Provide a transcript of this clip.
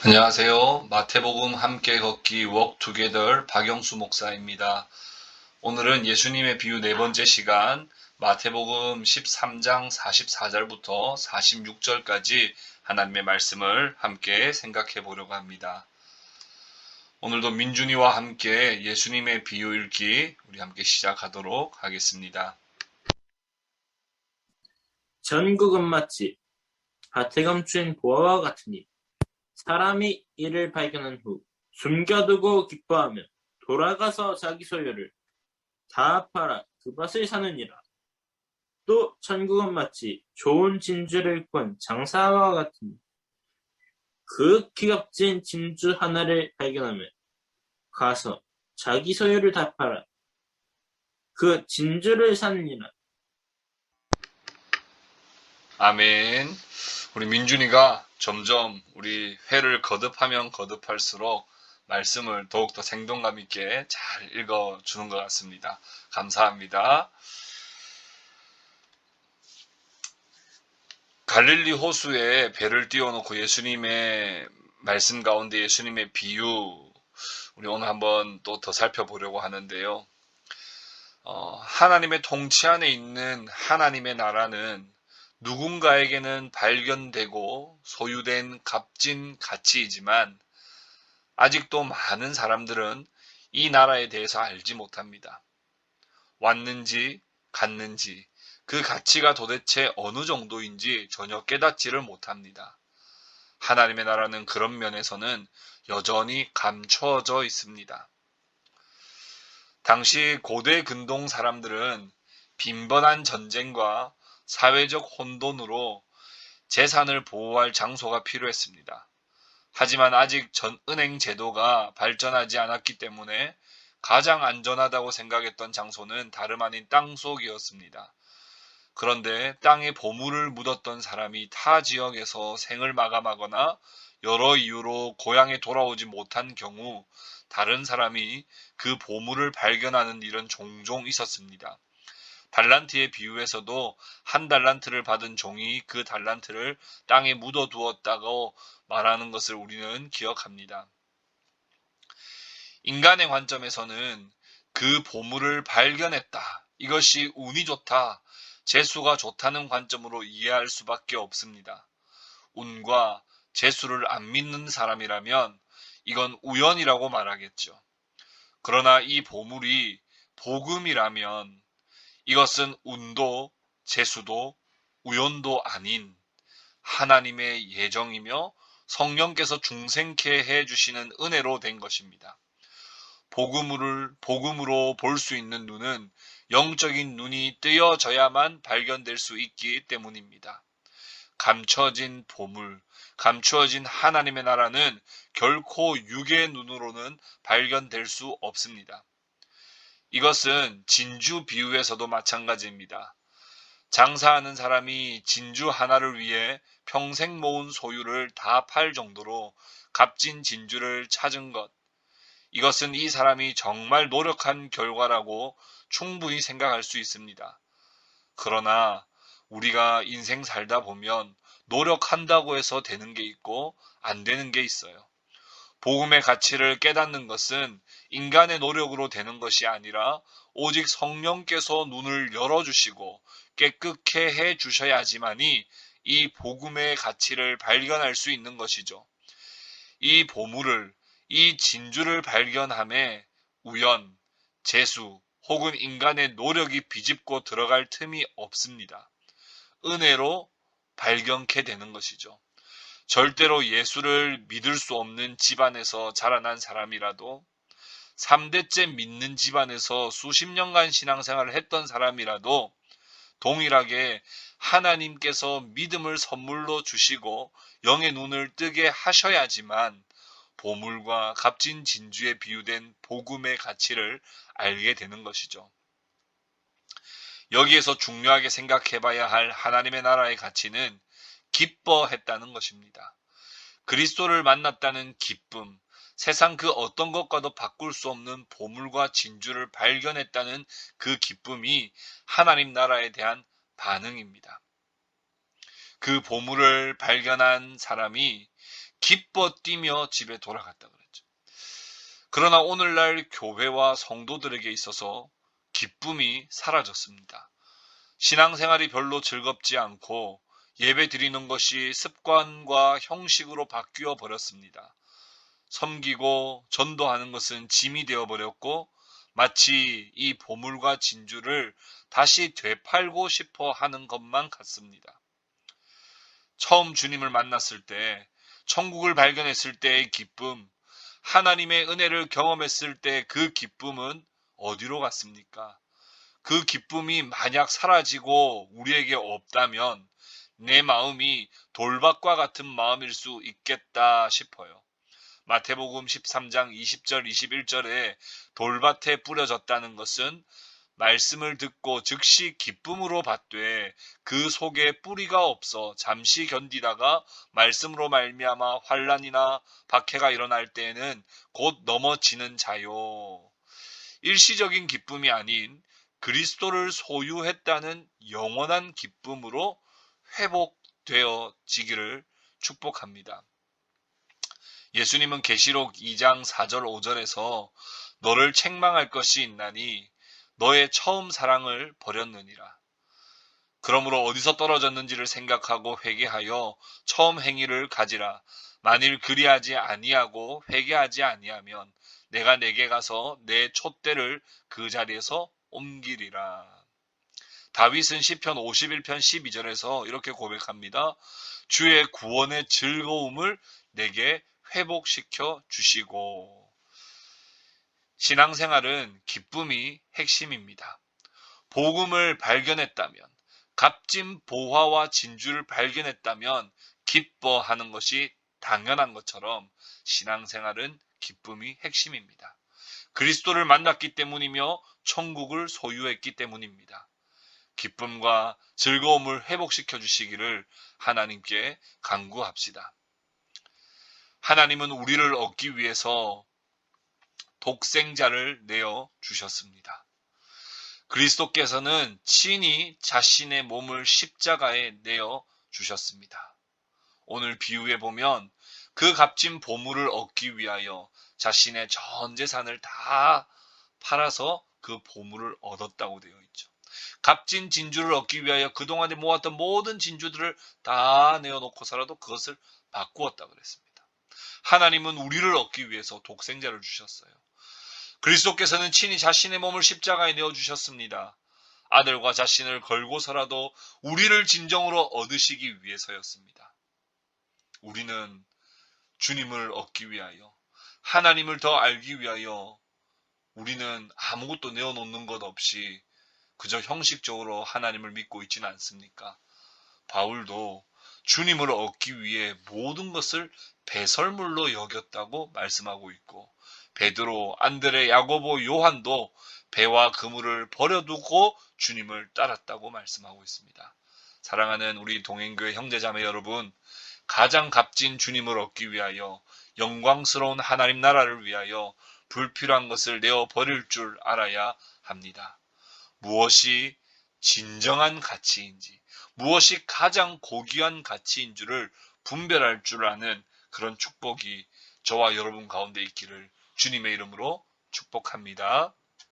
안녕하세요. 마태복음 함께 걷기 Walk Together 박영수 목사입니다. 오늘은 예수님의 비유 네 번째 시간 마태복음 13장 44절부터 46절까지 하나님의 말씀을 함께 생각해 보려고 합니다. 오늘도 민준이와 함께 예수님의 비유 읽기 우리 함께 시작하도록 하겠습니다. 전국은 마치 밭에 감춘 보화와 같으니 사람이 이를 발견한 후 숨겨두고 기뻐하며 돌아가서 자기 소유를 다 팔아 그 밭을 사느니라. 또 천국은 마치 좋은 진주를 꾼 장사와 같으니 그 기값진 진주 하나를 발견하며 가서 자기 소유를 다 팔아 그 진주를 사느니라. 아멘. 우리 민준이가 점점 우리 회를 거듭하면 거듭할수록 말씀을 더욱더 생동감 있게 잘 읽어주는 것 같습니다. 감사합니다. 갈릴리 호수에 배를 띄워놓고 예수님의 말씀 가운데 예수님의 비유 우리 오늘 한번 또 더 살펴보려고 하는데요. 하나님의 통치 안에 있는 하나님의 나라는 누군가에게는 발견되고 소유된 값진 가치이지만 아직도 많은 사람들은 이 나라에 대해서 알지 못합니다. 왔는지 갔는지 그 가치가 도대체 어느 정도인지 전혀 깨닫지를 못합니다. 하나님의 나라는 그런 면에서는 여전히 감춰져 있습니다. 당시 고대 근동 사람들은 빈번한 전쟁과 사회적 혼돈으로 재산을 보호할 장소가 필요했습니다. 하지만 아직 전은행 제도가 발전하지 않았기 때문에 가장 안전하다고 생각했던 장소는 다름 아닌 땅속이었습니다. 그런데 땅에 보물을 묻었던 사람이 타 지역에서 생을 마감하거나 여러 이유로 고향에 돌아오지 못한 경우 다른 사람이 그 보물을 발견하는 일은 종종 있었습니다. 달란트의 비유에서도 한 달란트를 받은 종이 그 달란트를 땅에 묻어두었다고 말하는 것을 우리는 기억합니다. 인간의 관점에서는 그 보물을 발견했다. 이것이 운이 좋다. 재수가 좋다는 관점으로 이해할 수밖에 없습니다. 운과 재수를 안 믿는 사람이라면 이건 우연이라고 말하겠죠. 그러나 이 보물이 복음이라면 이것은 운도 재수도 우연도 아닌 하나님의 예정이며 성령께서 중생케 해주시는 은혜로 된 것입니다. 복음으로 볼 수 있는 눈은 영적인 눈이 뜨여져야만 발견될 수 있기 때문입니다. 감춰진 보물, 감추어진 하나님의 나라는 결코 육의 눈으로는 발견될 수 없습니다. 이것은 진주 비유에서도 마찬가지입니다. 장사하는 사람이 진주 하나를 위해 평생 모은 소유를 다 팔 정도로 값진 진주를 찾은 것. 이것은 이 사람이 정말 노력한 결과라고 충분히 생각할 수 있습니다. 그러나 우리가 인생 살다 보면 노력한다고 해서 되는 게 있고 안 되는 게 있어요. 복음의 가치를 깨닫는 것은 인간의 노력으로 되는 것이 아니라 오직 성령께서 눈을 열어주시고 깨끗게 해주셔야지만이 이 복음의 가치를 발견할 수 있는 것이죠. 이 보물을, 이 진주를 발견함에 우연, 재수 혹은 인간의 노력이 비집고 들어갈 틈이 없습니다. 은혜로 발견케 되는 것이죠. 절대로 예수를 믿을 수 없는 집안에서 자라난 사람이라도 3대째 믿는 집안에서 수십 년간 신앙생활을 했던 사람이라도 동일하게 하나님께서 믿음을 선물로 주시고 영의 눈을 뜨게 하셔야지만 보물과 값진 진주에 비유된 복음의 가치를 알게 되는 것이죠. 여기에서 중요하게 생각해 봐야 할 하나님의 나라의 가치는 기뻐했다는 것입니다. 그리스도를 만났다는 기쁨, 세상 그 어떤 것과도 바꿀 수 없는 보물과 진주를 발견했다는 그 기쁨이 하나님 나라에 대한 반응입니다. 그 보물을 발견한 사람이 기뻐 뛰며 집에 돌아갔다 그랬죠. 그러나 오늘날 교회와 성도들에게 있어서 기쁨이 사라졌습니다. 신앙생활이 별로 즐겁지 않고 예배 드리는 것이 습관과 형식으로 바뀌어 버렸습니다. 섬기고 전도하는 것은 짐이 되어 버렸고 마치 이 보물과 진주를 다시 되팔고 싶어 하는 것만 같습니다. 처음 주님을 만났을 때, 천국을 발견했을 때의 기쁨, 하나님의 은혜를 경험했을 때 그 기쁨은 어디로 갔습니까? 그 기쁨이 만약 사라지고 우리에게 없다면 내 마음이 돌밭과 같은 마음일 수 있겠다 싶어요. 마태복음 13장 20절 21절에 돌밭에 뿌려졌다는 것은 말씀을 듣고 즉시 기쁨으로 받되 그 속에 뿌리가 없어 잠시 견디다가 말씀으로 말미암아 환난이나 박해가 일어날 때에는 곧 넘어지는 자요. 일시적인 기쁨이 아닌 그리스도를 소유했다는 영원한 기쁨으로 회복되어지기를 축복합니다. 예수님은 계시록 2장 4절 5절에서 너를 책망할 것이 있나니 너의 처음 사랑을 버렸느니라. 그러므로 어디서 떨어졌는지를 생각하고 회개하여 처음 행위를 가지라. 만일 그리하지 아니하고 회개하지 아니하면 내가 내게 가서 내 촛대를 그 자리에서 옮기리라. 다윗은 시편 51편 12절에서 이렇게 고백합니다. 주의 구원의 즐거움을 내게 회복시켜 주시고. 신앙생활은 기쁨이 핵심입니다. 복음을 발견했다면, 값진 보화와 진주를 발견했다면 기뻐하는 것이 당연한 것처럼 신앙생활은 기쁨이 핵심입니다. 그리스도를 만났기 때문이며 천국을 소유했기 때문입니다. 기쁨과 즐거움을 회복시켜 주시기를 하나님께 간구합시다. 하나님은 우리를 얻기 위해서 독생자를 내어 주셨습니다. 그리스도께서는 친히 자신의 몸을 십자가에 내어 주셨습니다. 오늘 비유에 보면 그 값진 보물을 얻기 위하여 자신의 전 재산을 다 팔아서 그 보물을 얻었다고 되어 있죠. 값진 진주를 얻기 위하여 그동안에 모았던 모든 진주들을 다 내어놓고서라도 그것을 바꾸었다 그랬습니다. 하나님은 우리를 얻기 위해서 독생자를 주셨어요. 그리스도께서는 친히 자신의 몸을 십자가에 내어주셨습니다. 아들과 자신을 걸고서라도 우리를 진정으로 얻으시기 위해서였습니다. 우리는 주님을 얻기 위하여, 하나님을 더 알기 위하여 우리는 아무것도 내어놓는 것 없이 그저 형식적으로 하나님을 믿고 있지는 않습니까? 바울도 주님을 얻기 위해 모든 것을 배설물로 여겼다고 말씀하고 있고, 베드로, 안드레, 야고보, 요한도 배와 그물을 버려두고 주님을 따랐다고 말씀하고 있습니다. 사랑하는 우리 동행교회 형제자매 여러분, 가장 값진 주님을 얻기 위하여, 영광스러운 하나님 나라를 위하여 불필요한 것을 내어 버릴 줄 알아야 합니다. 무엇이 진정한 가치인지, 무엇이 가장 고귀한 가치인 줄을 분별할 줄 아는 그런 축복이 저와 여러분 가운데 있기를 주님의 이름으로 축복합니다.